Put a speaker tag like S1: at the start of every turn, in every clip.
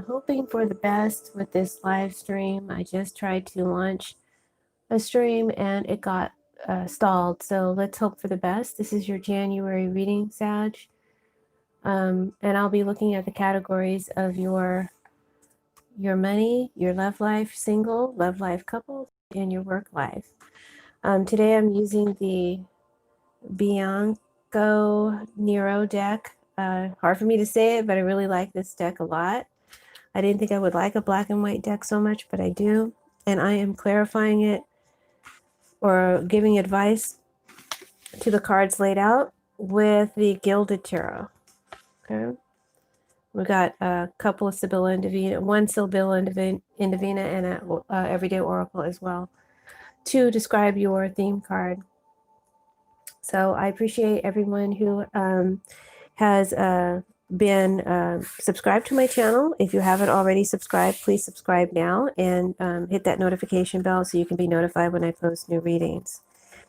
S1: hoping for the best with this live stream. I just tried to launch a stream and it got stalled. So let's hope for the best. This is your January reading, Sag. And I'll be looking at the categories of your money, your love life single, love life couple, and your work life. Today I'm using the Bianco Nero deck. Hard for me to say it, but I really like this deck a lot. I didn't think I would like a black and white deck so much, but I do. And I am clarifying it or giving advice to the cards laid out with the Gilded Tarot. Okay. We got a couple of Sibylla and Divina, one Sibylla and Divina, and an Everyday Oracle as well to describe your theme card. So I appreciate everyone who has been subscribed to my channel. If you haven't already subscribed, please subscribe now and hit that notification bell so you can be notified when I post new readings.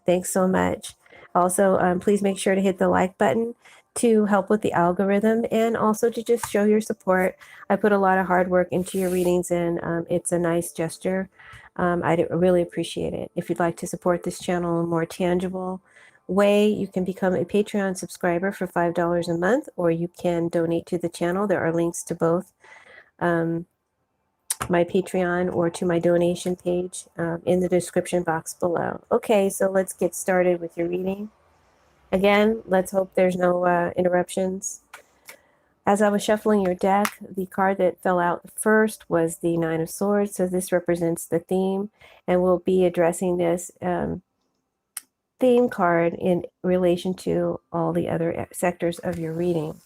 S1: Thanks so much. Also, please make sure to hit the like button to help with the algorithm and also to just show your support. I put a lot of hard work into your readings and it's a nice gesture. I really appreciate it. If you'd like to support this channel in a more tangible way, you can become a Patreon subscriber for $5 a month, or you can donate to the channel. There are links to both my Patreon or to my donation page in the description box below. Okay, so let's get started with your reading. Again, let's hope there's no interruptions. As I was shuffling your deck, the card that fell out first was the Nine of Swords. So this represents the theme, and we'll be addressing this theme card in relation to all the other sectors of your reading.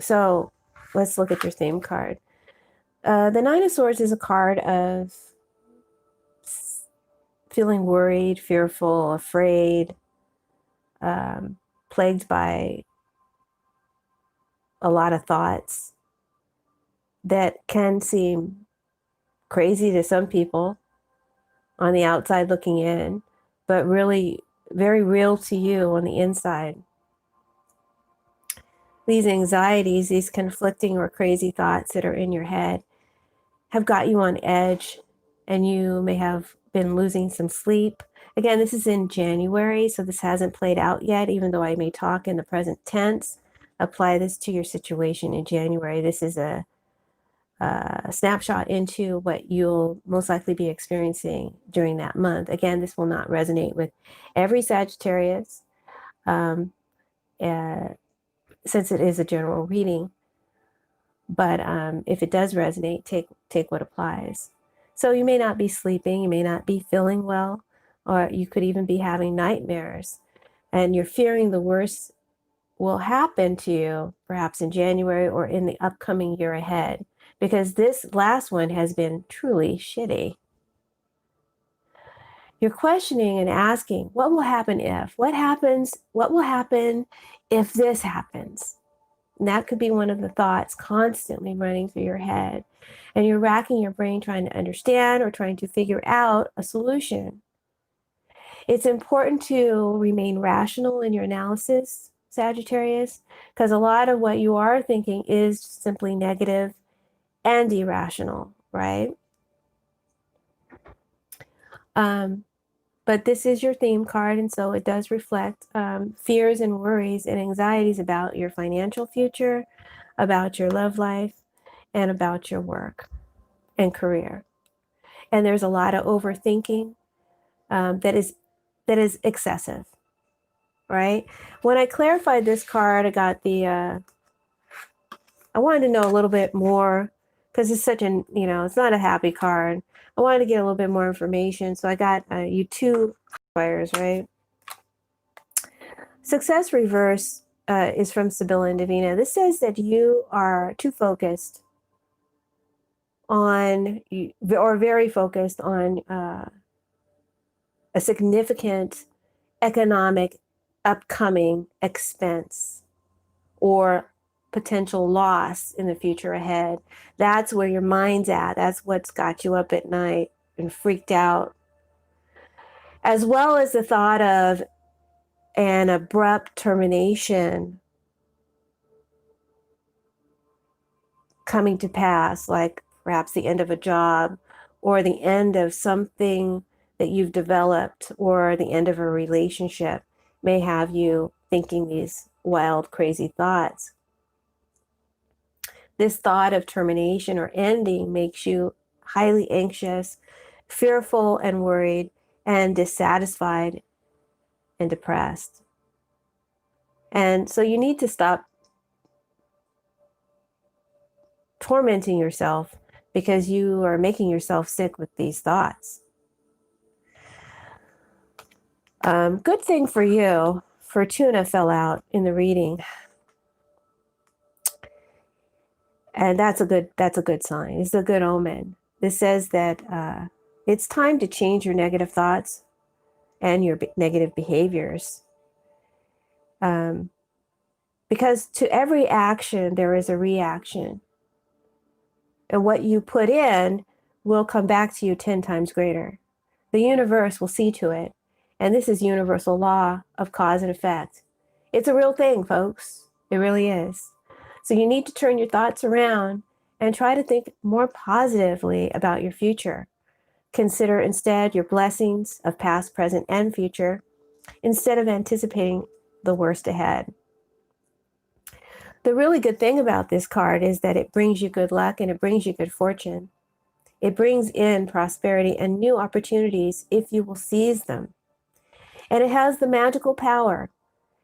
S1: So let's look at your theme card. The Nine of Swords is a card of feeling worried, fearful, afraid, plagued by a lot of thoughts that can seem crazy to some people on the outside looking in, but really very real to you on the inside. These anxieties, these conflicting or crazy thoughts that are in your head have got you on edge, and you may have been losing some sleep. Again, this is in January, so this hasn't played out yet, even though I may talk in the present tense. Apply this to your situation in January. This is a snapshot into what you'll most likely be experiencing during that month. Again, this will not resonate with every Sagittarius since it is a general reading. But if it does resonate, take what applies. So you may not be sleeping, you may not be feeling well, or you could even be having nightmares, and you're fearing the worst will happen to you perhaps in January or in the upcoming year ahead, because this last one has been truly shitty. You're questioning and asking, what will happen if? What will happen if this happens? And that could be one of the thoughts constantly running through your head. And you're racking your brain trying to understand or trying to figure out a solution. It's important to remain rational in your analysis, Sagittarius, because a lot of what you are thinking is simply negative and irrational, right? But this is your theme card, and so it does reflect fears and worries and anxieties about your financial future, about your love life, and about your work and career. And there's a lot of overthinking that is excessive, right? When I clarified this card, I got I wanted to know a little bit more, because it's such an, it's not a happy card. I wanted to get a little bit more information, so I got you two fires, right? Success reverse is from Sibylla and Divina. This says that you are too focused on, or very focused on a significant economic upcoming expense or potential loss in the future ahead. That's where your mind's at. That's what's got you up at night and freaked out. As well as the thought of an abrupt termination coming to pass, like perhaps the end of a job or the end of something that you've developed or the end of a relationship, may have you thinking these wild, crazy thoughts. This thought of termination or ending makes you highly anxious, fearful and worried, and dissatisfied and depressed. And so you need to stop tormenting yourself because you are making yourself sick with these thoughts. Good thing for you, Fortuna fell out in the reading. And that's a good sign. It's a good omen. This says that it's time to change your negative thoughts and your negative behaviors. Because to every action, there is a reaction. And what you put in will come back to you 10 times greater. The universe will see to it. And this is universal law of cause and effect. It's a real thing, folks. It really is. So you need to turn your thoughts around and try to think more positively about your future. Consider instead your blessings of past, present, and future instead of anticipating the worst ahead. The really good thing about this card is that it brings you good luck and it brings you good fortune. It brings in prosperity and new opportunities if you will seize them. And it has the magical power.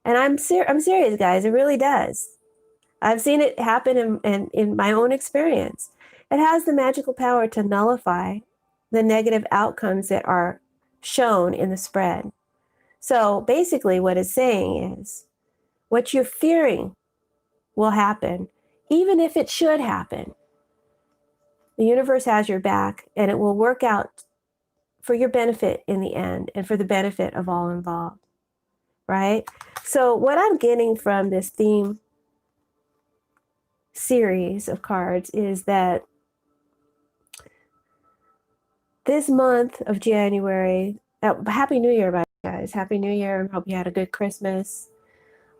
S1: And I'm serious, guys. It really does. I've seen it happen in my own experience. It has the magical power to nullify the negative outcomes that are shown in the spread. So basically what it's saying is what you're fearing will happen, even if it should happen. The universe has your back and it will work out for your benefit in the end and for the benefit of all involved, right? So what I'm getting from this theme series of cards is that this month of January, Happy New Year, by guys. Happy New Year. Hope you had a good Christmas.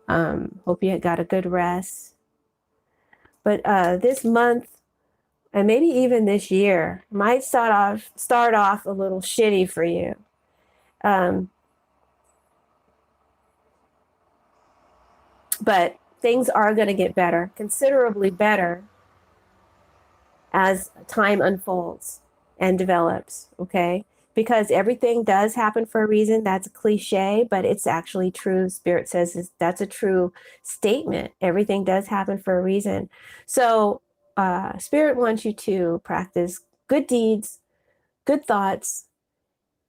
S1: Hope you got a good rest. But this month, and maybe even this year, might start off a little shitty for you. But things are going to get better, considerably better, as time unfolds and develops, okay? Because everything does happen for a reason. That's a cliche, but it's actually true. Spirit says that's a true statement. Everything does happen for a reason. So Spirit wants you to practice good deeds, good thoughts,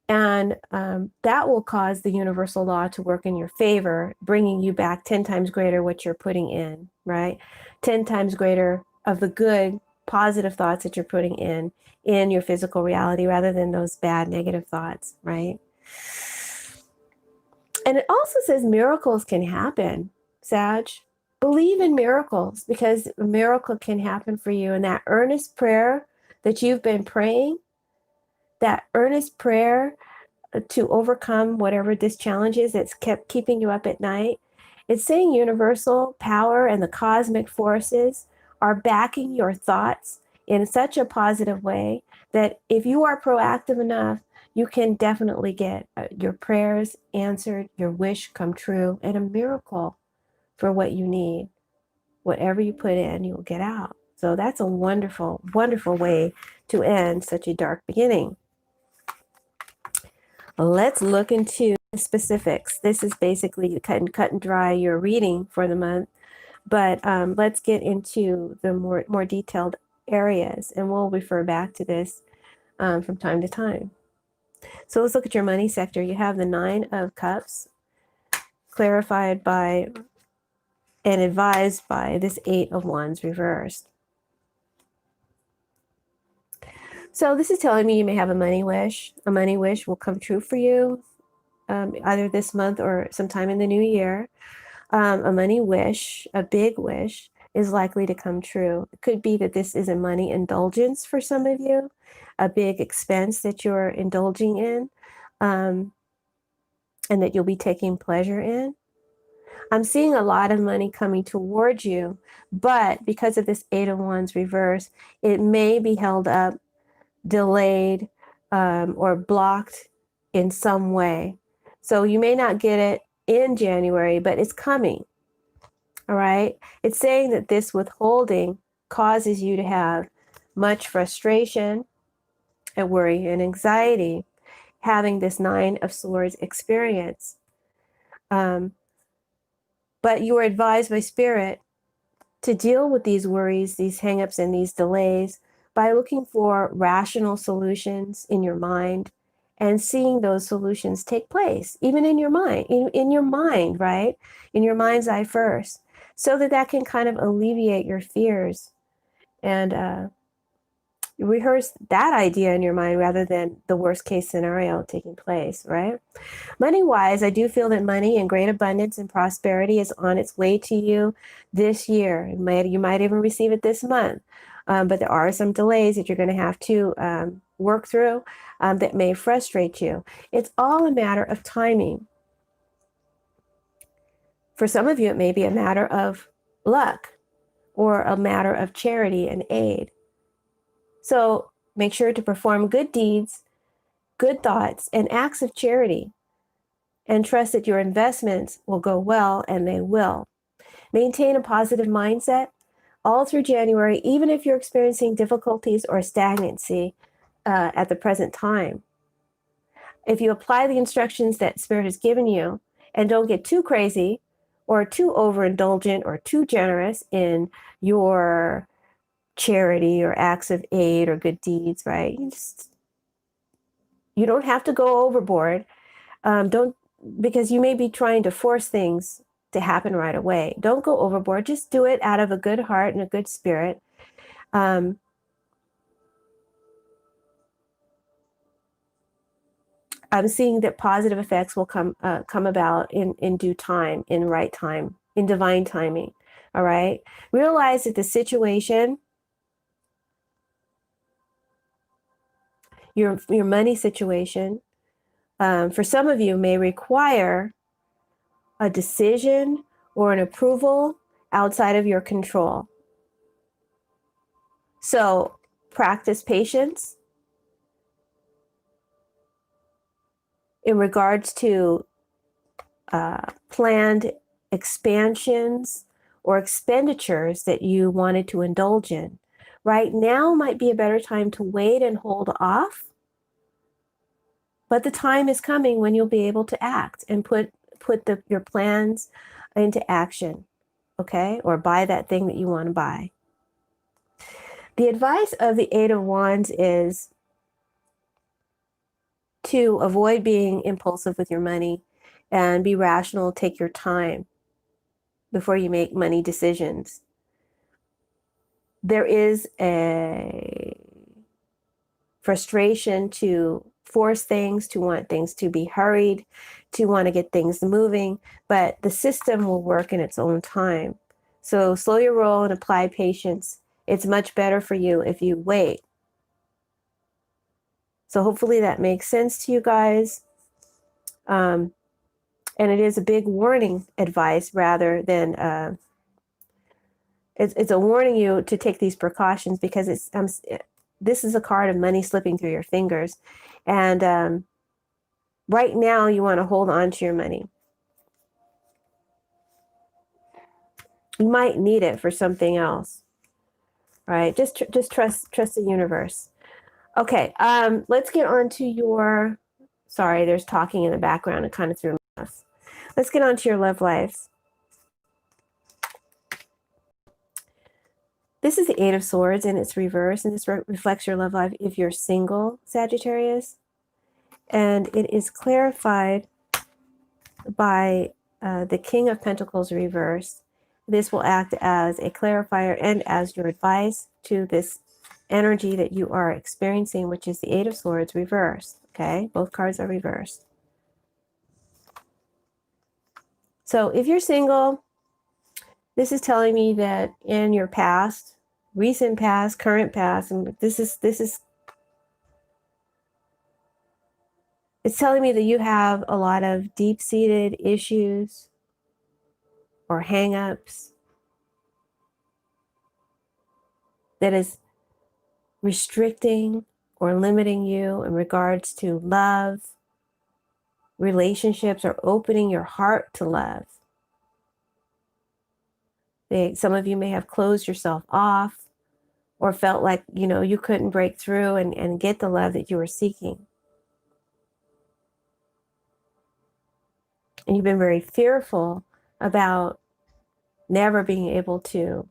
S1: and that will cause the universal law to work in your favor, bringing you back 10 times greater what you're putting in, right? 10 times greater of the good, positive thoughts that you're putting in your physical reality rather than those bad, negative thoughts, right? And it also says miracles can happen, Sag. Believe in miracles because a miracle can happen for you. And that earnest prayer that you've been praying, that earnest prayer to overcome whatever this challenge is that's kept keeping you up at night, it's saying universal power and the cosmic forces are backing your thoughts in such a positive way that if you are proactive enough, you can definitely get your prayers answered, your wish come true, and a miracle for what you need. Whatever you put in, you will get out. So that's a wonderful, wonderful way to end such a dark beginning. Let's look into the specifics. This is basically cut and dry your reading for the month, but let's get into the more detailed areas, and we'll refer back to this from time to time. So let's look at your money sector. You have the 9 of Cups, clarified by and advised by this 8 of Wands reversed. So this is telling me you may have a money wish. A money wish will come true for you either this month or sometime in the new year. A money wish, a big wish, is likely to come true. It could be that this is a money indulgence for some of you, a big expense that you're indulging in, and that you'll be taking pleasure in. I'm seeing a lot of money coming towards you, but because of this Eight of Wands reverse, it may be held up, delayed, or blocked in some way. So you may not get it in January, but it's coming. All right. It's saying that this withholding causes you to have much frustration and worry and anxiety, having this Nine of Swords experience. But you are advised by Spirit to deal with these worries, these hangups, and these delays by looking for rational solutions in your mind and seeing those solutions take place, even in your mind, in your mind, right? In your mind's eye first, so that that can kind of alleviate your fears and rehearse that idea in your mind rather than the worst case scenario taking place, right? Money-wise, I do feel that money in great abundance and prosperity is on its way to you this year. You might even receive it this month, but there are some delays that you're going to have to work through that may frustrate you. It's all a matter of timing. For some of you, it may be a matter of luck or a matter of charity and aid. So make sure to perform good deeds, good thoughts, and acts of charity, and trust that your investments will go well, and they will. Maintain a positive mindset all through January, even if you're experiencing difficulties or stagnancy at the present time. If you apply the instructions that Spirit has given you and don't get too crazy or too overindulgent or too generous in your charity or acts of aid or good deeds, right? You don't have to go overboard. Because you may be trying to force things to happen right away. Don't go overboard. Just do it out of a good heart and a good spirit. I'm seeing that positive effects will come about in due time, in right time, in divine timing. All right. Realize that the situation, your money situation, for some of you may require a decision or an approval outside of your control. So practice patience in regards to planned expansions or expenditures that you wanted to indulge in. Right now might be a better time to wait and hold off, but the time is coming when you'll be able to act and put your plans into action, okay? Or buy that thing that you want to buy. The advice of the Eight of Wands is to avoid being impulsive with your money and be rational, take your time before you make money decisions. There is a frustration to force things, to want things to be hurried, to want to get things moving, but the system will work in its own time. So slow your roll and apply patience. It's much better for you if you wait. So hopefully that makes sense to you guys. And it is a big warning advice rather than it's a warning you to take these precautions, because this is a card of money slipping through your fingers. And right now you want to hold on to your money. You might need it for something else, right? Just trust the universe. Okay, let's get on to your, sorry, there's talking in the background. It kind of threw me off. Let's get on to your love lives. This is the Eight of Swords and it's reverse, and this reflects your love life if you're single, Sagittarius. And it is clarified by the King of Pentacles reversed. This will act as a clarifier and as your advice to this energy that you are experiencing, which is the Eight of Swords reversed. Okay, both cards are reversed. So if you're single, this is telling me that in your past, recent past, current past, and this is it's telling me that you have a lot of deep-seated issues or hang-ups that is restricting or limiting you in regards to love, relationships, or opening your heart to love. Some of you may have closed yourself off or felt like, you couldn't break through and get the love that you were seeking. And you've been very fearful about never being able to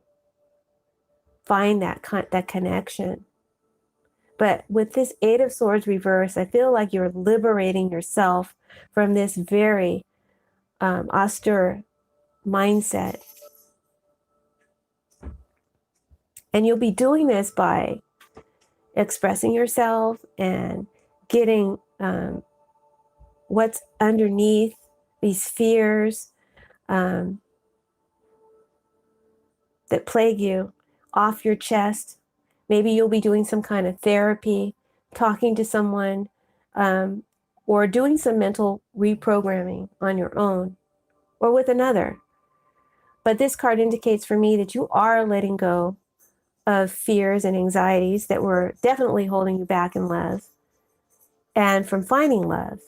S1: find that connection. But with this Eight of Swords reverse, I feel like you're liberating yourself from this very austere mindset. And you'll be doing this by expressing yourself and getting what's underneath these fears that plague you off your chest. Maybe you'll be doing some kind of therapy, talking to someone, or doing some mental reprogramming on your own or with another. But this card indicates for me that you are letting go of fears and anxieties that were definitely holding you back in love and from finding love.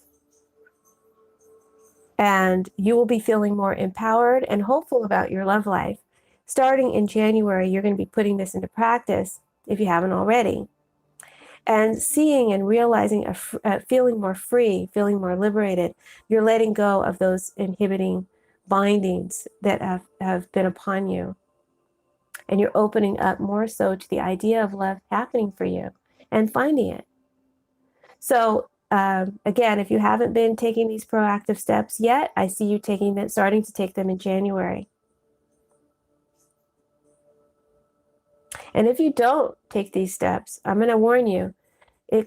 S1: And you will be feeling more empowered and hopeful about your love life. Starting in January, you're going to be putting this into practice if you haven't already. And seeing and realizing, feeling more free, feeling more liberated. You're letting go of those inhibiting bindings that have been upon you. And you're opening up more so to the idea of love happening for you and finding it. So again, if you haven't been taking these proactive steps yet, I see you starting to take them in January. And if you don't take these steps, I'm going to warn you, this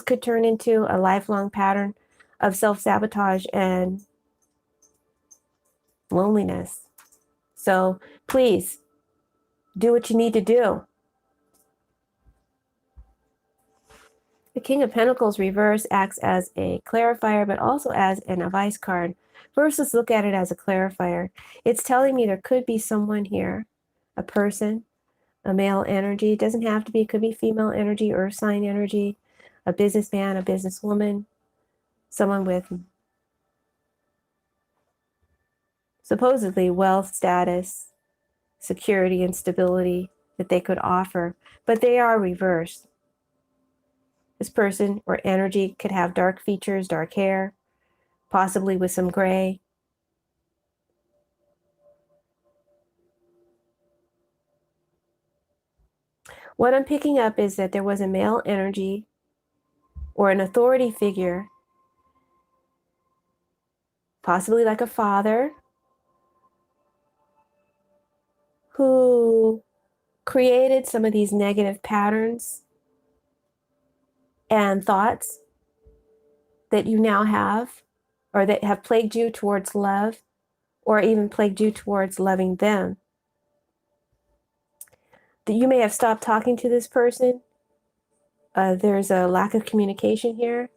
S1: could turn into a lifelong pattern of self-sabotage and loneliness. So please do what you need to do. The King of Pentacles reverse acts as a clarifier, but also as an advice card. First, let's look at it as a clarifier. It's telling me there could be someone here, a person, a male energy. It doesn't have to be, it could be female energy, earth sign energy, a businessman, a businesswoman, someone with supposedly wealth, status, security, and stability that they could offer, but they are reversed. This person or energy could have dark features, dark hair, possibly with some gray. What I'm picking up is that there was a male energy or an authority figure, possibly like a father, who created some of these negative patterns and thoughts that you now have, or that have plagued you towards love, or even plagued you towards loving them. That you may have stopped talking to this person. There's a lack of communication here,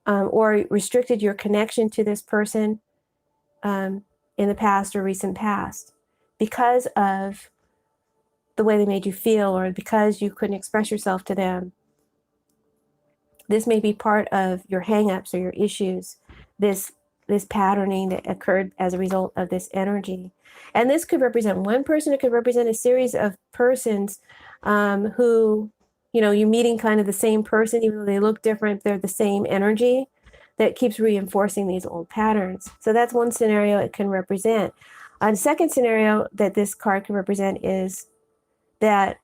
S1: or restricted your connection to this person in the past or recent past because of the way they made you feel, or because you couldn't express yourself to them. This may be part of your hangups or your issues, this patterning that occurred as a result of this energy. And this could represent one person. It could represent a series of persons who, you're meeting kind of the same person, even though they look different, they're the same energy that keeps reinforcing these old patterns. So that's one scenario it can represent. A second scenario that this card can represent is that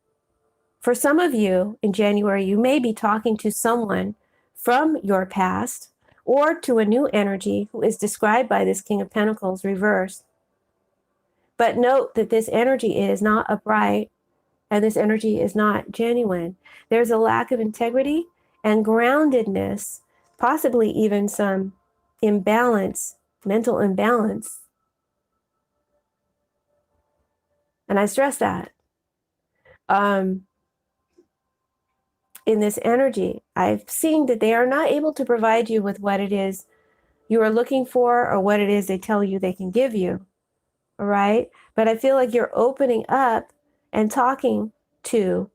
S1: for some of you in January, you may be talking to someone from your past or to a new energy who is described by this King of Pentacles reversed. But note that this energy is not upright and this energy is not genuine. There's a lack of integrity and groundedness, possibly even some imbalance, mental imbalance. And I stress that. In this energy, I've seen that they are not able to provide you with what it is you are looking for or what it is they tell you they can give you. All right. But I feel like you're opening up and talking to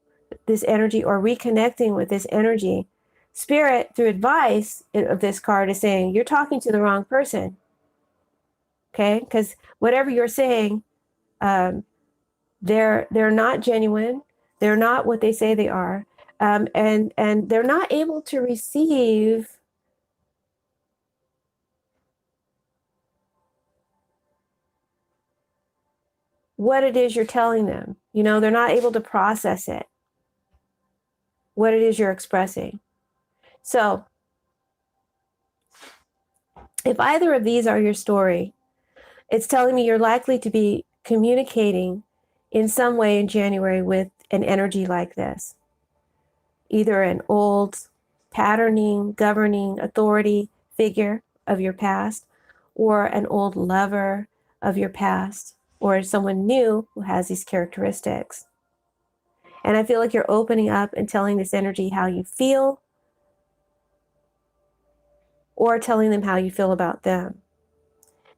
S1: this energy or reconnecting with this energy. Spirit, through advice of this card, is saying you're talking to the wrong person. Okay. Because whatever you're saying, they're not genuine. They're not what they say they are. And they're not able to receive what it is you're telling them. You know, they're not able to process it, what it is you're expressing. So if either of these are your story, it's telling me you're likely to be communicating in some way in January with an energy like this, either an old patterning, governing authority figure of your past, or an old lover of your past, or someone new who has these characteristics. And I feel like you're opening up and telling this energy how you feel, or telling them how you feel about them.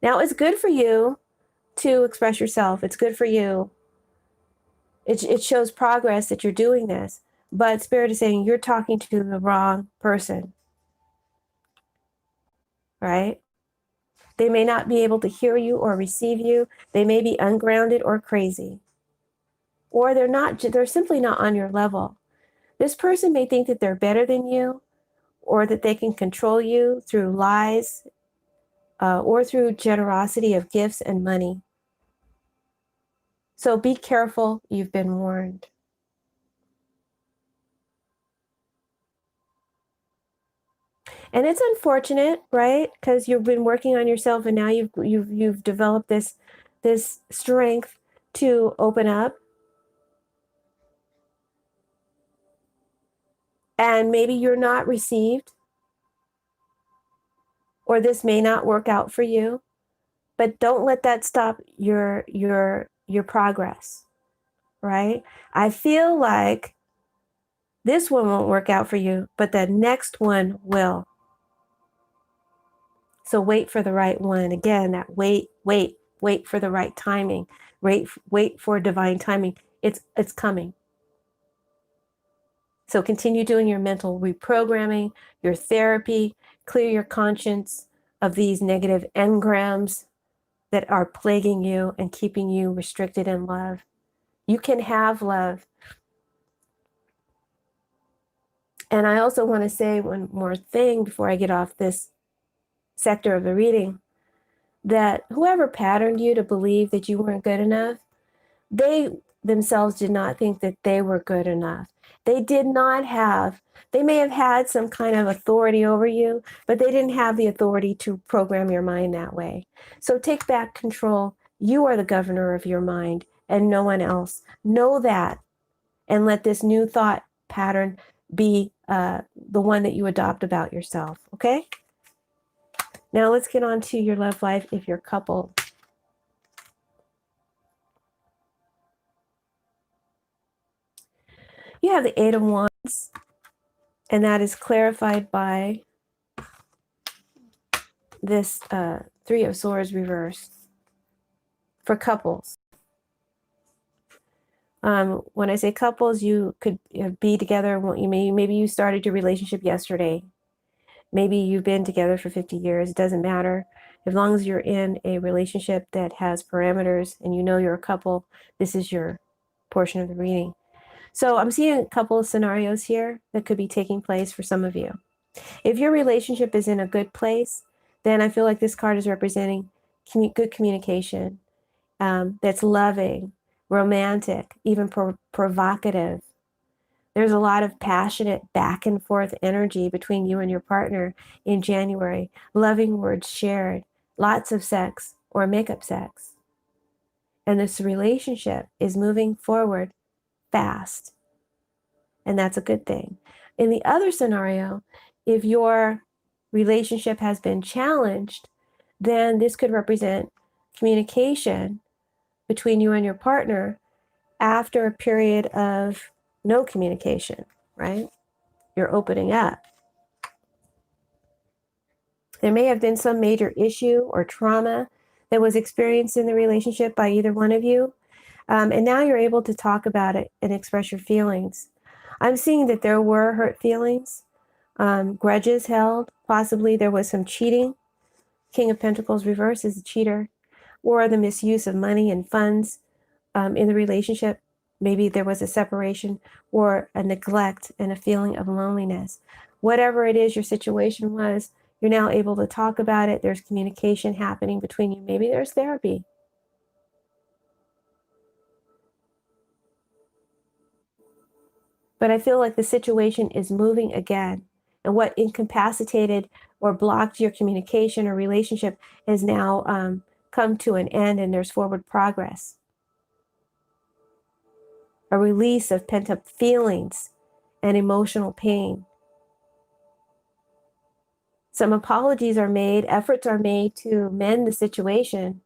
S1: Now, it's good for you to express yourself. It's good for you. It shows progress that you're doing this. But Spirit is saying you're talking to the wrong person, right? They may not be able to hear you or receive you. They may be ungrounded or crazy. Or they're simply not on your level. This person may think that they're better than you, or that they can control you through lies, or through generosity of gifts and money. So be careful, you've been warned. And it's unfortunate, right? Because you've been working on yourself, and now you've developed this strength to open up. And maybe you're not received, or this may not work out for you, but don't let that stop your progress, right? I feel like this one won't work out for you, but the next one will. So wait for the right one. Again, that wait for the right timing. Wait for divine timing. It's coming. So continue doing your mental reprogramming, your therapy, clear your conscience of these negative engrams that are plaguing you and keeping you restricted in love. You can have love. And I also want to say one more thing before I get off this sector of the reading, that whoever patterned you to believe that you weren't good enough, they themselves did not think that they were good enough. They may have had some kind of authority over you, but they didn't have the authority to program your mind that way. So take back control. You are the governor of your mind and no one else. Know that, and let this new thought pattern be the one that you adopt about yourself. Okay? Now let's get on to your love life if you're coupled. You have the Eight of Wands, and that is clarified by this Three of Swords reversed for couples. When I say couples, you could be together. Maybe you started your relationship yesterday. Maybe you've been together for 50 years. It doesn't matter. As long as you're in a relationship that has parameters and you know you're a couple, this is your portion of the reading. So I'm seeing a couple of scenarios here that could be taking place for some of you. If your relationship is in a good place, then I feel like this card is representing good communication, that's loving, romantic, even provocative. There's a lot of passionate back and forth energy between you and your partner in January. Loving words shared, lots of sex or makeup sex. And this relationship is moving forward fast. And that's a good thing. In the other scenario, if your relationship has been challenged, then this could represent communication between you and your partner after a period of no communication, right? You're opening up. There may have been some major issue or trauma that was experienced in the relationship by either one of you. And now you're able to talk about it and express your feelings. I'm seeing that there were hurt feelings, grudges held. Possibly there was some cheating. King of Pentacles reverse is a cheater, or the misuse of money and funds in the relationship. Maybe there was a separation or a neglect and a feeling of loneliness. Whatever it is your situation was, you're now able to talk about it. There's communication happening between you. Maybe there's therapy. But I feel like the situation is moving again. And what incapacitated or blocked your communication or relationship has now come to an end, and there's forward progress. A release of pent-up feelings and emotional pain. Some apologies are made, efforts are made to mend the situation.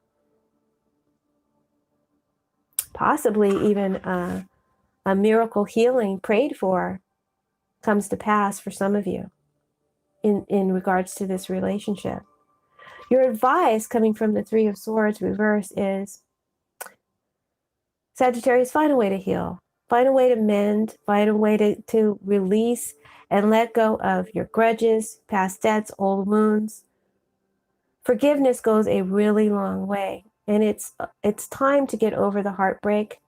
S1: Possibly even a miracle healing prayed for comes to pass for some of you in regards to this relationship. Your advice coming from the Three of Swords reverse is, Sagittarius, find a way to heal. Find a way to mend. Find a way to release and let go of your grudges, past debts, old wounds. Forgiveness goes a really long way. And it's time to get over the heartbreak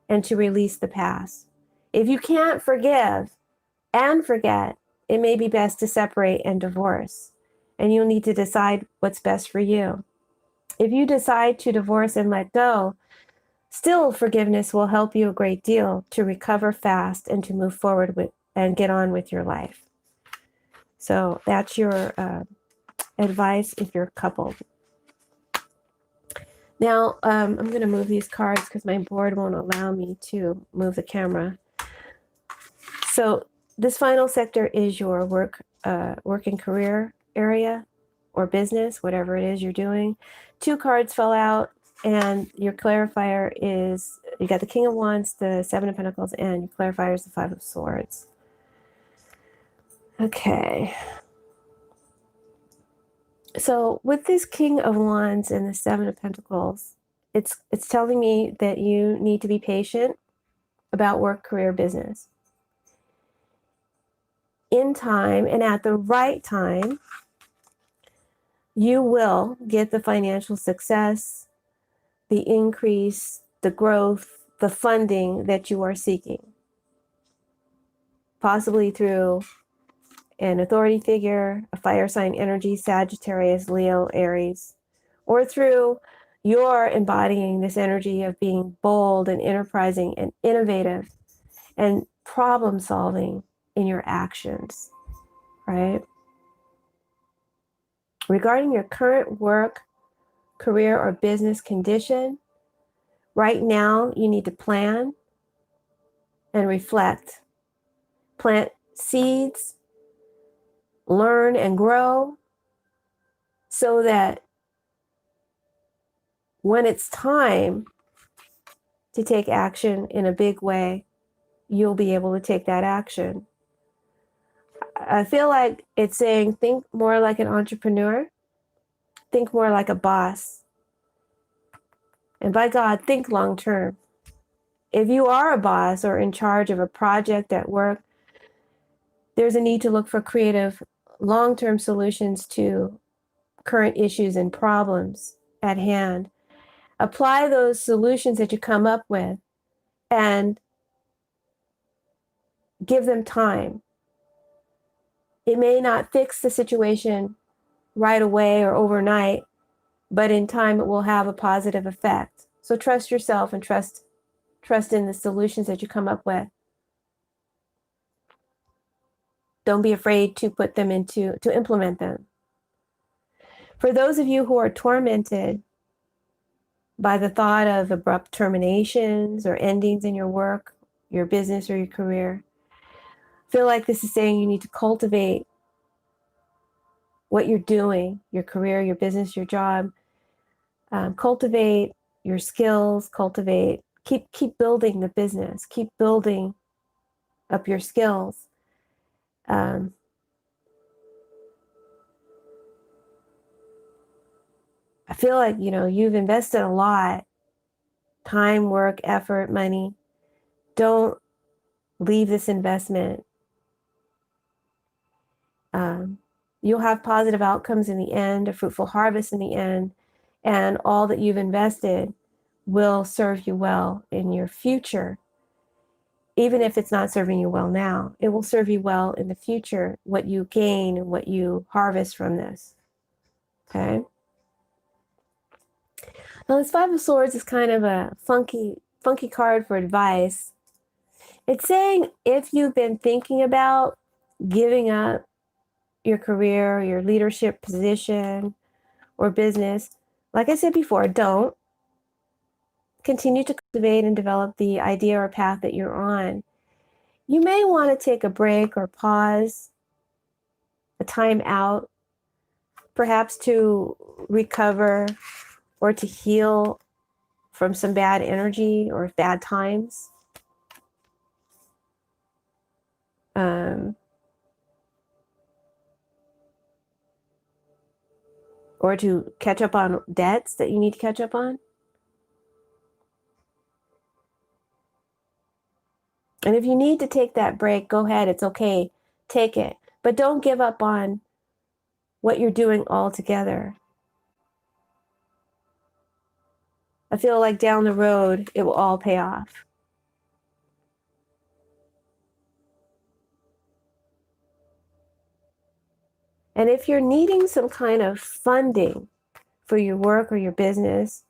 S1: and to release the past. If you can't forgive and forget, it may be best to separate and divorce. And you'll need to decide what's best for you. If you decide to divorce and let go, still forgiveness will help you a great deal to recover fast and to move forward with and get on with your life. So that's your advice if you're coupled. Now, I'm going to move these cards because my board won't allow me to move the camera. So this final sector is your work and career area or business, whatever it is you're doing. 2 cards fell out, and your clarifier is, you got the King of Wands, the Seven of Pentacles, and your clarifier is the Five of Swords. Okay. So with this King of Wands and the Seven of Pentacles, it's telling me that you need to be patient about work, career, business. In time and at the right time, you will get the financial success, the increase, the growth, the funding that you are seeking. Possibly through an authority figure, a fire sign energy, Sagittarius, Leo, Aries, or through your embodying this energy of being bold and enterprising and innovative and problem solving in your actions, right? Regarding your current work, career, or business condition, right now you need to plan and reflect. Plant seeds, learn and grow, so that when it's time to take action in a big way, you'll be able to take that action. I feel like it's saying, think more like an entrepreneur, think more like a boss, and by God, think long term. If you are a boss or in charge of a project at work, there's a need to look for creative long-term solutions to current issues and problems at hand. Apply those solutions that you come up with and give them time. It may not fix the situation right away or overnight, but in time it will have a positive effect. So trust yourself and trust in the solutions that you come up with. Don't be afraid to put them to implement them. For those of you who are tormented by the thought of abrupt terminations or endings in your work, your business, or your career, feel like this is saying you need to cultivate what you're doing, your career, your business, your job. Cultivate your skills, keep building the business, keep building up your skills. feel like, you know, you've invested a lot, time, work, effort, money. Don't leave this investment. You'll have positive outcomes in the end, a fruitful harvest in the end, and all that you've invested will serve you well in your future. Even if it's not serving you well now, it will serve you well in the future, what you gain and what you harvest from this. Okay. Now, this Five of Swords is kind of a funky card for advice. It's saying if you've been thinking about giving up your career, your leadership position, or business, like I said before, don't. Continue to cultivate and develop the idea or path that you're on. You may want to take a break or pause, a time out, perhaps to recover or to heal from some bad energy or bad times. Or to catch up on debts that you need to catch up on. And if you need to take that break, go ahead. It's okay. Take it. But don't give up on what you're doing altogether. I feel like down the road, it will all pay off. And if you're needing some kind of funding for your work or your business,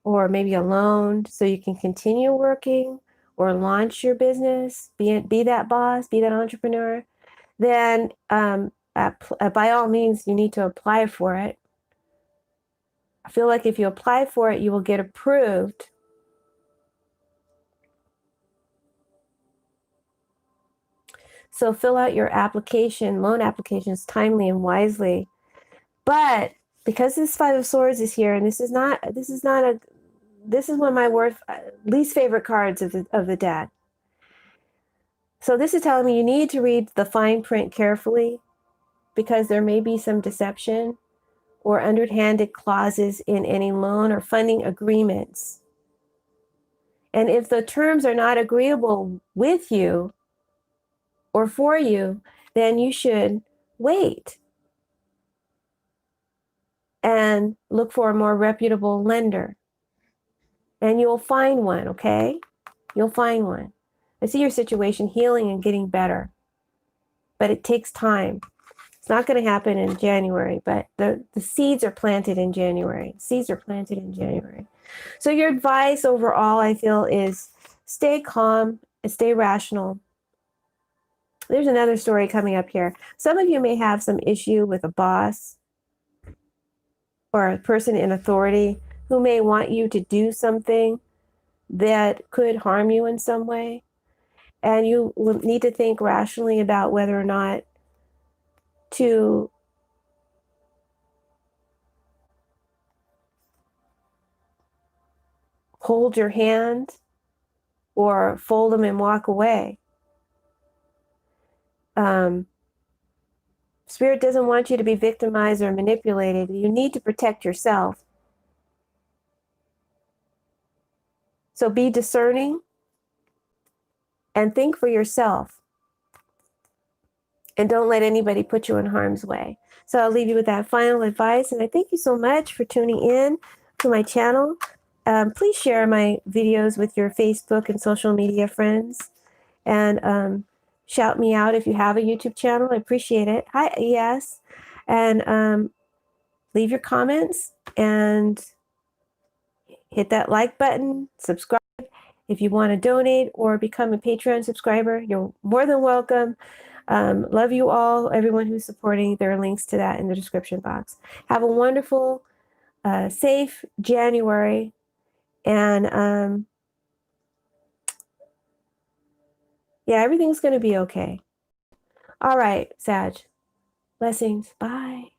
S1: or maybe a loan so you can continue working or launch your business, be that boss, be that entrepreneur, then by all means, you need to apply for it. I feel like if you apply for it, you will get approved. So fill out your application, loan applications timely and wisely. But because this Five of Swords is here, and this is one of my least favorite cards of the deck. So this is telling me you need to read the fine print carefully, because there may be some deception or underhanded clauses in any loan or funding agreements. And if the terms are not agreeable with you or for you, then you should wait and look for a more reputable lender. And you'll find one, okay? You'll find one. I see your situation healing and getting better, but it takes time. It's not going to happen in January, but the seeds are planted in January. Seeds are planted in January. So your advice overall, I feel, is stay calm and stay rational. There's another story coming up here. Some of you may have some issue with a boss or a person in authority who may want you to do something that could harm you in some way. And you will need to think rationally about whether or not to hold your hand or fold them and walk away. Spirit doesn't want you to be victimized or manipulated. You need to protect yourself. So be discerning and think for yourself. And don't let anybody put you in harm's way. So I'll leave you with that final advice. And I thank you so much for tuning in to my channel. Please share my videos with your Facebook and social media friends. And shout me out if you have a YouTube channel. I appreciate it. Hi, yes. And leave your comments and hit that like button. Subscribe. If you want to donate or become a Patreon subscriber, you're more than welcome. Love you all, everyone who's supporting. There are links to that in the description box. Have a wonderful, safe January. And yeah, everything's going to be okay. All right, Sag. Blessings. Bye.